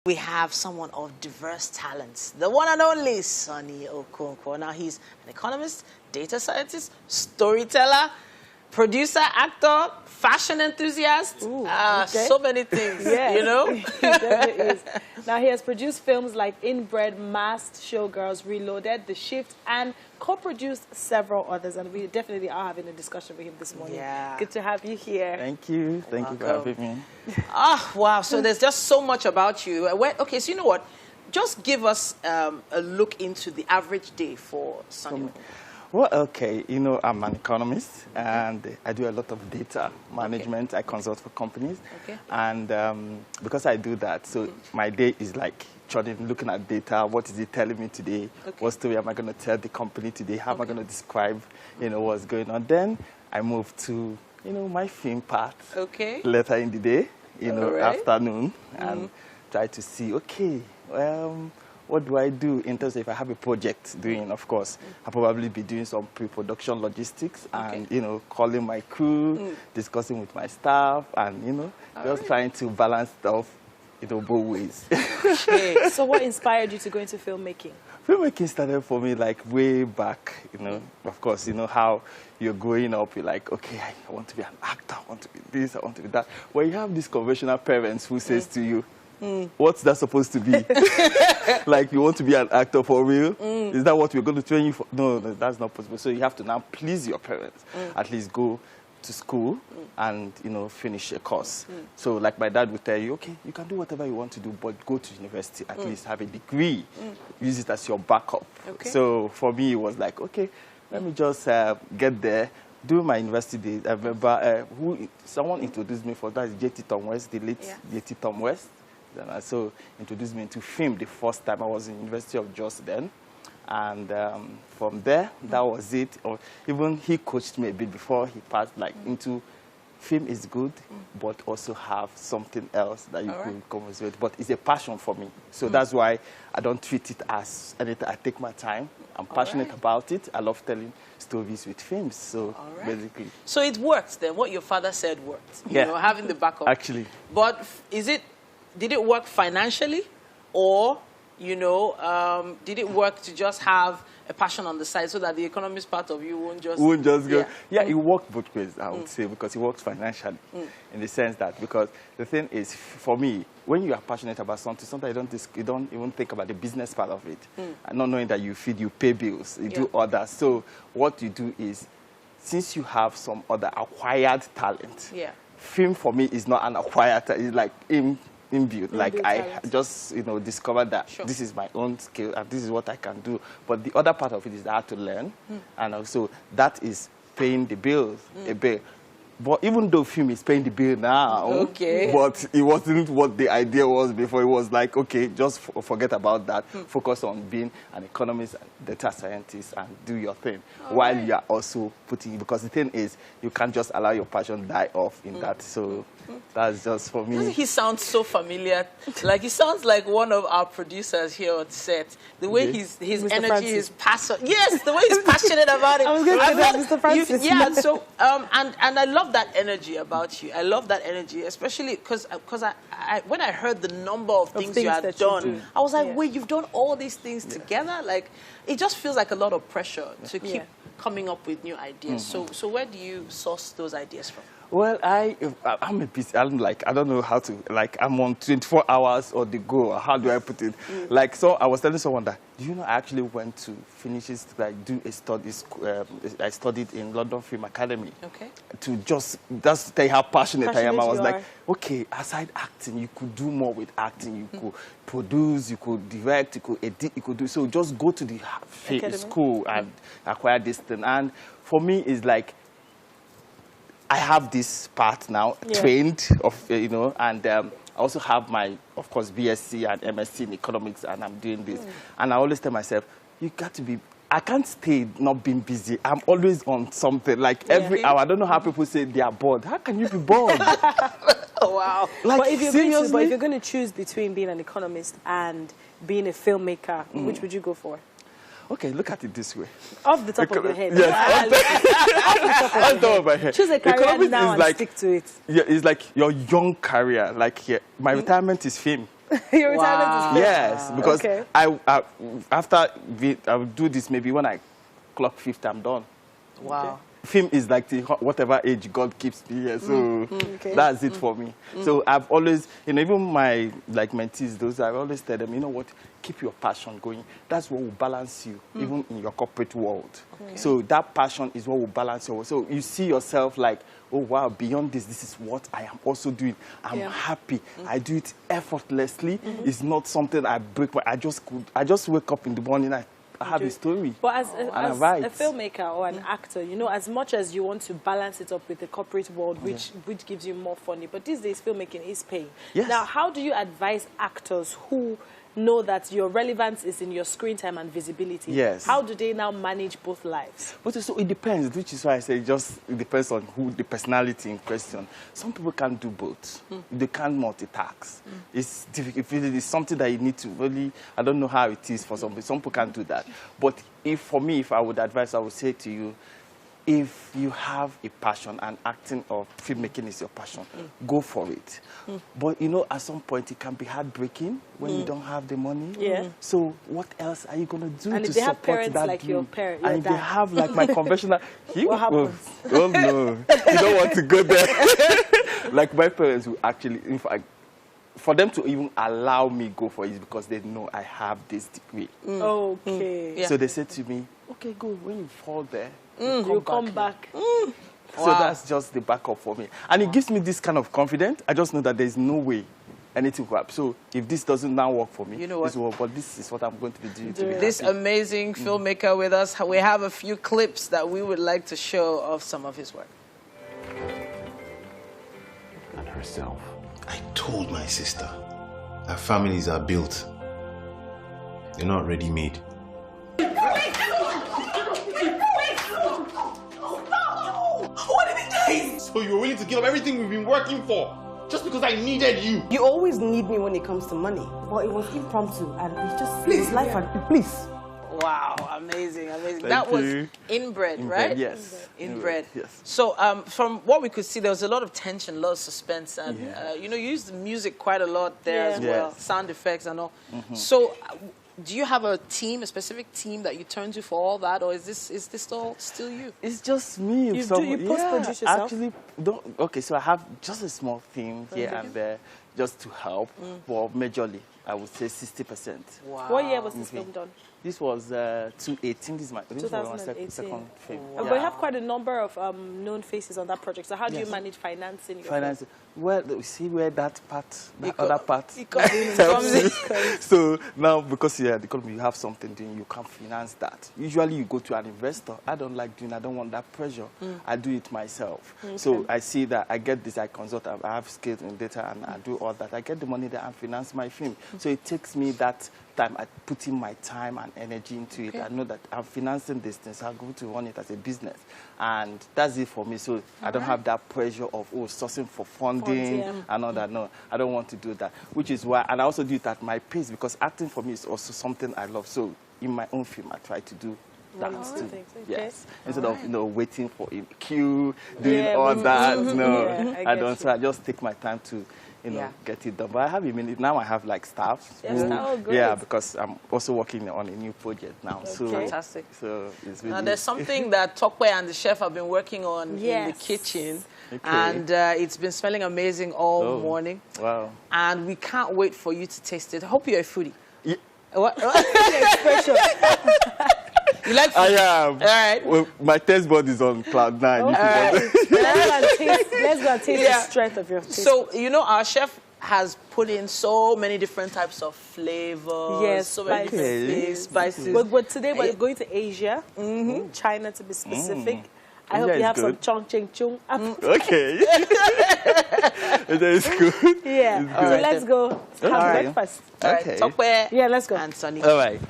We have someone of diverse talents, the one and only Sunny Okonkwo. Now, he's an economist, data scientist, storyteller, producer, actor, fashion enthusiast, Ooh, okay. so many things, yes, you know? He definitely is. Now, he has produced films like Inbred, Masked, Showgirls, Reloaded, The Shift, and co-produced several others. And we definitely are having a discussion with him this morning. Yeah. Good to have you here. Thank you. Thank you for having me. Ah, wow. So there's just so much about you. Okay, so you know what? Just give us a look into the average day for Sunny. Well, okay, you know, I'm an economist, and I do a lot of data management. I consult for companies. Okay. And because I do that, so my day is like looking at data. What is it telling me today? Okay. What story am I going to tell the company today? How am I going to describe, you know, what's going on? Then I move to, you know, my film part. Okay. Later in the day, you know, right. afternoon, and try to see, okay, what do I do in terms of if I have a project doing, of course, I'll probably be doing some pre-production logistics and, you know, calling my crew, discussing with my staff, and, you know, just trying to balance stuff, you know, both ways. Okay. So what inspired you to go into filmmaking? Filmmaking started for me like way back, you know. Of course, you know how you're growing up, you're like, okay, I want to be an actor, I want to be this, I want to be that. Well, you have these conventional parents who says to you, what's that supposed to be? Like, you want to be an actor for real? Is that what we're going to train you for? No, that's not possible. So you have to now please your parents. At least go to school and, you know, finish a course. So like my dad would tell you, okay, you can do whatever you want to do, but go to university, at least have a degree. Use it as your backup. Okay. So for me, it was like, okay, let me just get there, do my university days. I remember someone introduced me for that, J.T. Tom West, the late J.T. Tom West. Then also introduced me to film the first time. I was in University of Jos then. And from there, that was it. Or even he coached me a bit before he passed into film is good, but also have something else that you could come with. But it's a passion for me. So that's why I don't treat it as anything. I take my time. I'm passionate about it. I love telling stories with films. So basically. So it worked then. What your father said worked. You know, having the backup. Actually. But did it work financially, or, you know, did it work to just have a passion on the side so that the economist part of you won't just go? Yeah, it worked both ways, I would say, because it works financially in the sense that, because the thing is, for me, when you are passionate about something, sometimes you don't even think about the business part of it. And not knowing that you feed, you pay bills, you do others. So what you do is, since you have some other acquired talent, film for me is not an acquired talent, it's like inbuilt. Like I just, you know, discovered that this is my own skill and this is what I can do. But the other part of it is that I have to learn, and also that is paying the bills a bit. But even though film is paying the bill now, but it wasn't what the idea was before. It was like, okay, just forget about that. Focus on being an economist, data scientist, and do your thing while you are also putting. Because the thing is, you can't just allow your passion die off in that. So that's just for me. Doesn't he sound so familiar? Like he sounds like one of our producers here on set. The way his energy, his passion. Yes, the way he's passionate about it. I was going to say that, Mr. Francis. Yeah. So and I love that energy about you. I love that energy, especially because when I heard the number of things you had done, I was like, wait, you've done all these things together? Like, it just feels like a lot of pressure to keep coming up with new ideas. So where do you source those ideas from? Well, I'm a busy, I don't know how to, like, I'm on 24 hours or the go. How do I put it? Like, so I was telling someone that, do you know, I actually went to finish it, like, do a study, I studied in London Film Academy. Okay. To just tell you how passionate I am. I was like, okay, aside acting, you could do more with acting. You could produce, you could direct, you could edit, you could do, so just go to the school and acquire this thing. And for me, it's like, I have this part now, trained, you know, and I also have my, of course, BSc and MSc in economics, and I'm doing this. And I always tell myself, you got to be, I can't stay not being busy. I'm always on something, like every hour. I don't know how people say they are bored. How can you be bored? Oh, wow. Like, but if you're going to choose between being an economist and being a filmmaker, which would you go for? Okay, look at it this way. Off the top of your head. Yes, off the top of my head. Choose a career now and like, stick to it. Yeah, it's like your young career. Like, my retirement is film. Your retirement is fixed? Yes, because after I will do this maybe when I clock 50, I'm done. Wow. Film is like whatever age God keeps me here, so that's it for me. So I've always, even my mentees, those I always tell them, you know what, keep your passion going. That's what will balance you, even in your corporate world. So that passion is what will balance you. So you see yourself like, oh wow, beyond this, this is what I am also doing. I'm happy. I do it effortlessly. It's not something I break. I just wake up in the morning. I have a story. But as a filmmaker or an actor, as much as you want to balance it up with the corporate world, which gives you more money, but these days filmmaking is paying. Yes. Now, how do you advise actors who know that your relevance is in your screen time and visibility? Yes. How do they now manage both lives? But so it depends, which is why I say it depends on who the personality in question. Some people can't do both. They can't multitask. It's difficult. It's something that you need to really, I don't know how it is for some people. Some people can't do that. But for me, if I would advise, I would say to you, if you have a passion and acting or filmmaking is your passion, go for it. But at some point it can be heartbreaking when you don't have the money. So what else are you going to do to support that like dream? your parents, and if they have like my conventional, what happens? Oh no, you don't want to go there. Like my parents who actually, in fact, for them to even allow me go for it is because they know I have this degree. Okay. So they said to me, okay, go. When you fall there, you come back. So that's just the backup for me. And it gives me this kind of confidence. I just know that there's no way anything will happen. So if this doesn't now work for me, but this is what I'm going to be doing to be happy. This amazing filmmaker with us, we have a few clips that we would like to show of some of his work. And herself. I told my sister, our families are built. They're not ready-made. So you were willing to give up everything we've been working for just because I needed you? You always need me when it comes to money. But it was impromptu and it just was life and please. Wow, amazing. Thank that was you. Inbred, right? Yes. Inbred. Yes. So from what we could see, there was a lot of tension, a lot of suspense, and you used the music quite a lot there as well, sound effects and all. So do you have a team, a specific team that you turn to for all that, or is this all still you? It's just me. You post-produce yourself? Actually, okay, so I have just a small team here and there just to help, but majorly, I would say 60%. Wow. What year was this film done? This was 2018. This was my 2018. second film. Wow. But you have quite a number of known faces on that project. So how do you manage financing your financing? Well, you see where that other part comes in. So now, because the economy, you have something doing, you can't finance that. Usually you go to an investor. I don't want that pressure. I do it myself. So I see that I get this, I consult, I have skills in data, and I do all that. I get the money there and finance my film. So it takes me that time, I put in my time and energy into it. I know that I'm financing this thing, so I'm going to run it as a business. And that's it for me. So I don't have that pressure of, sourcing for funding and all that. No, I don't want to do that. Which is why, and I also do it at my pace, because acting for me is also something I love. So in my own film, I try to do that too. Yes. Instead of waiting for a queue, doing all that. No, I don't. So I just take my time to get it done. But I have a minute now. I have like staff. Because I'm also working on a new project now. So fantastic. So it's really. Now there's something that Tokwe and the chef have been working on in the kitchen, and it's been smelling amazing all morning. Wow! And we can't wait for you to taste it. I hope you're a foodie. Yeah. What? You like food? I am. All right. Well, my taste bud is on cloud 9. All right. Let's go and taste the strength of your taste. So, our chef has put in so many different types of flavors, so many different spices. But today we're going to Asia, China to be specific. I hope you have some chong cheng chung. Okay. That is good. Yeah. So let's go have breakfast. All right. Tokwe let's go. and Sunny. All right.